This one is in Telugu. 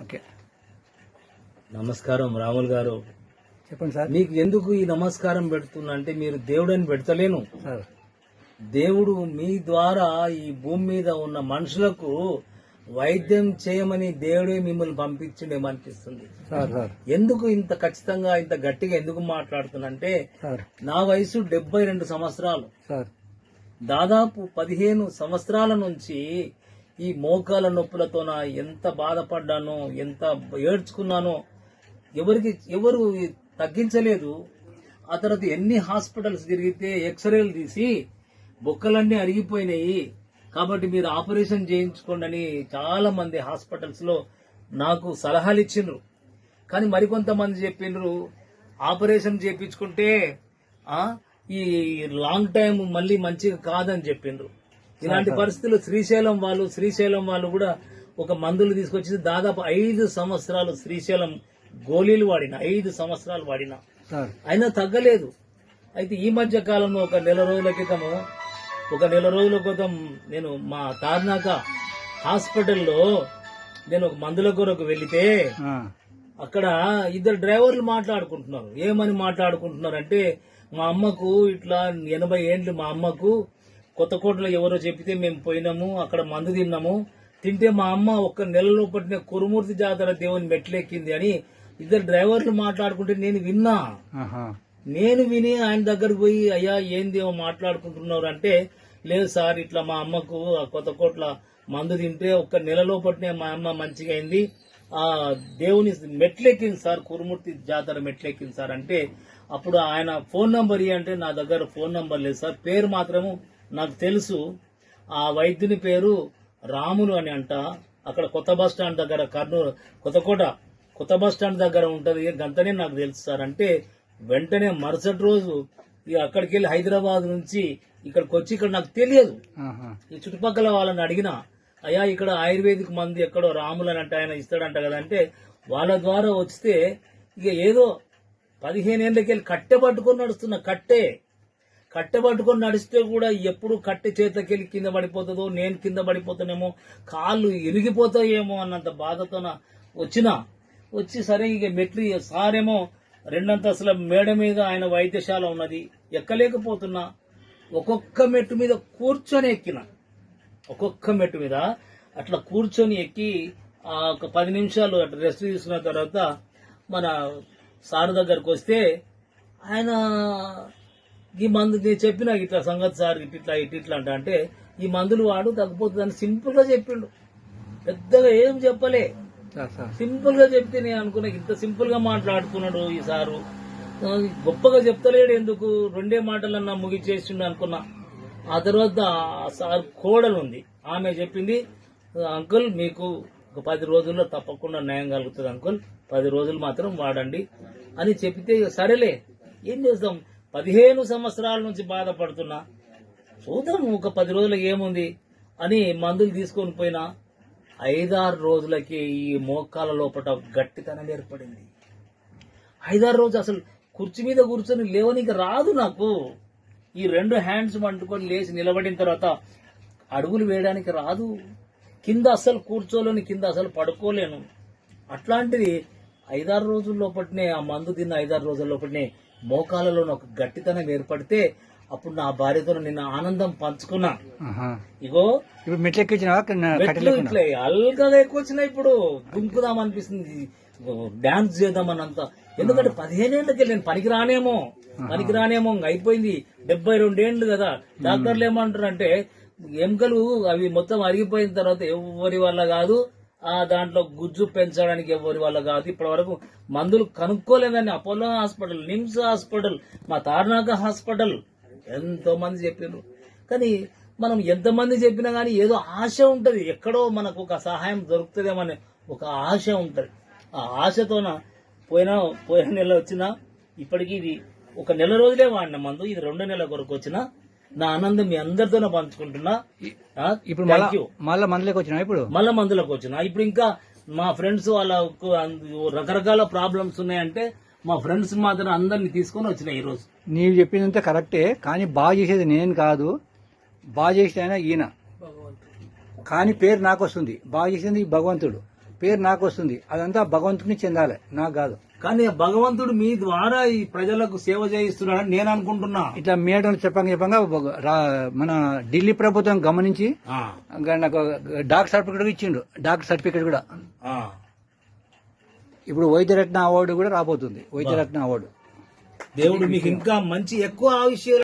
ఓకే, నమస్కారం రాములు గారు. చెప్పండి సార్. మీకు ఎందుకు ఈ నమస్కారం పెడుతున్నా అంటే మీరు దేవుడని పెడతలేను. సార్, దేవుడు మీ ద్వారా ఈ భూమి మీద ఉన్న మనుషులకు వైద్యం చేయమని దేవుడే మిమ్మల్ని పంపించిండేమనిపిస్తుంది. సార్ సార్ ఎందుకు ఇంత ఖచ్చితంగా ఇంత గట్టిగా ఎందుకు మాట్లాడుతున్నంటే సార్ నా వయసు 72 సంవత్సరాలు. సార్ దాదాపు 15 సంవత్సరాల నుంచి ఈ మోకాల నొప్పులతోన ఎంత బాధపడ్డానో, ఎంత ఏడ్చుకున్నానో ఎవరు తగ్గించలేదు. ఆ తర్వాత ఎన్ని హాస్పిటల్స్ తిరిగితే ఎక్స్రేలు తీసి బొక్కలన్నీ అరిగిపోయినాయి కాబట్టి మీరు ఆపరేషన్ చేయించుకోండి అని చాలా మంది హాస్పిటల్స్ లో నాకు సలహాలు ఇచ్చిండ్రు. కానీ మరికొంతమంది చెప్పిండ్రు ఆపరేషన్ చేయించుకుంటే ఈ లాంగ్ టైం మళ్ళీ మంచిగా కాదని చెప్పిండ్రు. ఇలాంటి పరిస్థితుల్లో శ్రీశైలం వాళ్ళు కూడా ఒక మందులు తీసుకొచ్చి దాదాపు 5 సంవత్సరాలు శ్రీశైలం గోళీలు వాడిన, 5 సంవత్సరాలు వాడిన, అయినా తగ్గలేదు. అయితే ఈ మధ్య కాలంలో ఒక నెల రోజుల క్రితం నేను మా తార్నాక హాస్పిటల్లో నేను ఒక మందుల కొరకు వెళితే అక్కడ 2 డ్రైవర్లు మాట్లాడుకుంటున్నారు. ఏమని మాట్లాడుకుంటున్నారంటే, మా అమ్మకు ఇట్లా 80 ఏండ్లు, మా అమ్మకు కొత్తకోటలో ఎవరో చెప్తే మేము పోయినాము, అక్కడ మందు తింటే మా అమ్మ ఒక్క నెలలో పట్టిన కురుమూర్తి జాతర దేవుని మెట్లెక్కింది అని 2 డ్రైవర్లు మాట్లాడుకుంటే నేను విని ఆయన దగ్గరకు పోయి, అయ్యా ఏందేమో మాట్లాడుకుంటున్నారు అంటే, లేదు సార్ ఇట్లా మా అమ్మకు కొత్తకోట్ల మందు తింటే ఒక్క నెలలో పట్టిన మా అమ్మ మంచిగా అయింది, ఆ దేవుని మెట్లెక్కింది సార్, కురుమూర్తి జాతర మెట్లెక్కింది సార్ అంటే, అప్పుడు ఆయన ఫోన్ నంబర్ అంటే నా దగ్గర ఫోన్ నంబర్ లేదు సార్, పేరు మాత్రము నాకు తెలుసు. ఆ వైద్యుని పేరు రాములు అని అంట. అక్కడ కొత్త బస్ స్టాండ్ దగ్గర, కర్నూలు కొత్త బస్ స్టాండ్ దగ్గర ఉంటది, గంతనే నాకు తెలుసు సార్ అంటే, వెంటనే మరుసటి రోజు అక్కడికి వెళ్ళి హైదరాబాద్ నుంచి ఇక్కడికి వచ్చి, ఇక్కడ నాకు తెలియదు, ఈ చుట్టుపక్కల వాళ్ళని అడిగినా, అయ్యా ఇక్కడ ఆయుర్వేదిక్ మందు ఎక్కడో రాములు అని అంటే ఆయన ఇస్తాడంట కదా అంటే, వాళ్ళ ద్వారా వస్తే ఇక ఏదో 15 ఏళ్ళకెళ్ళి కట్టె పట్టుకొని నడుస్తున్న, కట్టె పట్టుకొని నడిస్తే కూడా ఎప్పుడు కట్టె చేతకెళ్ళి కింద పడిపోతుందో, నేను కింద పడిపోతానేమో, కాళ్ళు ఇరిగిపోతాయేమో అన్నంత బాధతో వచ్చి సరే ఇక మెట్లు సారేమో 2 అంతస్తుల మేడ మీద ఆయన వైద్యశాల ఉన్నది, ఎక్కలేకపోతున్నా. ఒక్కొక్క మెట్టు మీద కూర్చొని ఎక్కిన, ఒక్కొక్క మెట్టు మీద అట్లా కూర్చొని ఎక్కి ఒక 10 నిమిషాలు అట్లా రెస్ట్ తీసుకున్న తర్వాత మన సార్ దగ్గరకు వస్తే, ఆయన ఈ మందు నేను చెప్పిన ఇట్లా సంగతి సార్ ఇట్లా అంటే, ఈ మందులు వాడు తగ్గిపోతుందని సింపుల్ గా చెప్పిండు. పెద్దగా ఏం చెప్పలే, సింపుల్ గా చెప్తే నేను అనుకున్నా ఇంత సింపుల్ గా మాట్లాడుతున్నాడు ఈ సారు, గొప్పగా చెప్తలేడు ఎందుకు, 2 మాటలన్నా ముగిచేసిండు అనుకున్నా. ఆ తర్వాత సార్ కోడలు ఉంది, ఆమె చెప్పింది, అంకుల్ మీకు ఒక 10 రోజుల్లో తప్పకుండా న్యాయం కలుగుతుంది అంకుల్, 10 రోజులు మాత్రం వాడండి అని చెప్తే, సరేలే ఏం చేద్దాం, 15 సంవత్సరాల నుంచి బాధపడుతున్నా, చూద్దాం ఒక 10 రోజులకి ఏముంది అని మందులు తీసుకొని పోయినా. 5-6 రోజులకి ఈ మోకాల లోపల గట్టితనం ఏర్పడింది. 5-6 రోజు అసలు కుర్చీ మీద కూర్చొని లేవనికి రాదు నాకు. ఈ 2 హ్యాండ్స్ పట్టుకొని లేచి నిలబడిన తర్వాత అడుగులు వేయడానికి రాదు, కింద అసలు కూర్చోలేను, కింద అసలు పడుకోలేను. అట్లాంటిది 5-6 రోజుల లోపటినే, ఆ మందు తిన్న 5-6 రోజుల లోపటినే మోకాలలో ఒక గట్టితనం ఏర్పడితే, అప్పుడు నా భార్యతో నిన్న ఆనందం పంచుకున్నా. ఇగో ఇప్పుడు మెట్లు ఇట్లా అల్గగా ఎక్కువ వచ్చినాయి, ఇప్పుడు దుంకుదాం అనిపిస్తుంది, డాన్స్ చేద్దామన్నంత. ఎందుకంటే 15 ఏళ్ళకి నేను పనికిరానేమో అయిపోయింది, 72 ఏళ్ళు కదా. డాక్టర్లు ఏమంటారంటే ఎముకలు అవి మొత్తం అరిగిపోయిన తర్వాత ఎవరి వల్ల కాదు, దాంట్లో గుజ్జు పెంచడానికి ఎవరి వల్ల కాదు. ఇప్పటి వరకు మందులు కనుక్కోలేదని అపోలో హాస్పిటల్, నిమ్స్ హాస్పిటల్, మా తార్నాక హాస్పిటల్ ఎంతో మంది చెప్పారు. కానీ మనం ఎంతమంది చెప్పినా గానీ ఏదో ఆశ ఉంటది, ఎక్కడో మనకు ఒక సహాయం దొరుకుతుందేమని ఒక ఆశ ఉంటది. ఆ ఆశతోన పోయిన నెల వచ్చినా, ఇప్పటికీ ఇది ఒక నెల రోజులే వాడిన మందు, ఇది 2 నెలల కొరకు వచ్చిన నా ఆనందం మీ అందరితోనే పంచుకుంటున్నా. ఇప్పుడు మళ్ళా మందులకు వచ్చిన ఇప్పుడు ఇంకా మా ఫ్రెండ్స్ వాళ్ళకు రకరకాల ప్రాబ్లమ్స్ ఉన్నాయంటే, మా ఫ్రెండ్స్ మాత్రం అందరినీ తీసుకొని వచ్చినాయి ఈ రోజు. నీవు చెప్పిందంతా కరెక్టే, కానీ బాగా చేసేది నేను కాదు, బాగా చేసేది ఈయన, కానీ పేరు నాకు వస్తుంది. బాగా చేసింది భగవంతుడు, పేరు నాకు వస్తుంది. అదంతా భగవంతుని చెందాలి, నాకు కాదు. కానీ భగవంతుడు మీ ద్వారా ఈ ప్రజలకు సేవ చేయిస్తున్నాడని నేను అనుకుంటున్నా. ఇట్లా మేడం చెప్పంగా మన ఢిల్లీ ప్రభుత్వం గమనించి నాకు డాక్టర్ సర్టిఫికేట్ ఇచ్చిండు. డాక్టర్ సర్టిఫికేట్ కూడా ఇప్పుడు వైద్యరత్న అవార్డు కూడా రాబోతుంది. వైద్యరత్న అవార్డు. దేవుడు మీకు ఇంకా మంచి ఎక్కువ ఆయుష్యాలు